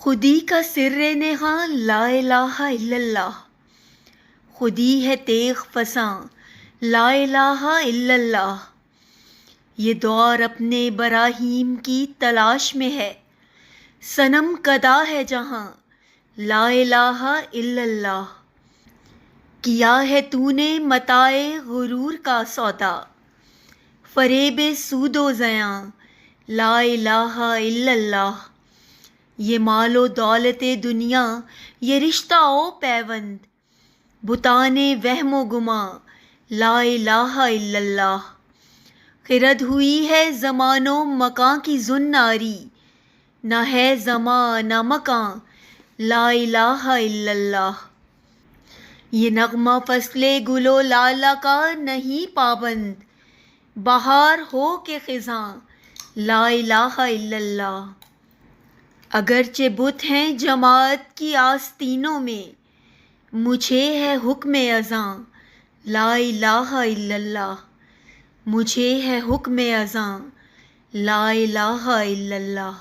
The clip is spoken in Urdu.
خودی کا سر نہاں لا الہ الا اللہ، خودی ہے تیغ فساں لا الہ الا اللہ۔ یہ دور اپنے براہیم کی تلاش میں ہے، صنم کدا ہے جہاں لا الہ الا اللہ۔ کیا ہے تو نے متاع غرور کا سودا، فریب سود و زیاں لا الہ الا اللہ۔ یہ مال و دولت دنیا، یہ رشتہ و پیوند، بتان وہم و گماں لا الہ الا اللہ۔ خرد ہوئی ہے زمان و مکاں کی زناری، نہ ہے زمان نہ مکاں لا الہ الا اللہ۔ یہ نغمہ فصل گل و لالہ کا نہیں پابند، بہار ہو کہ خزاں لا الہ الا اللہ۔ اگرچہ بت ہیں جماعت کی آستینوں میں، مجھے ہے حکم اذاں لا الہ الا اللہ۔ مجھے ہے حکم اذاں لا الہ الا اللہ۔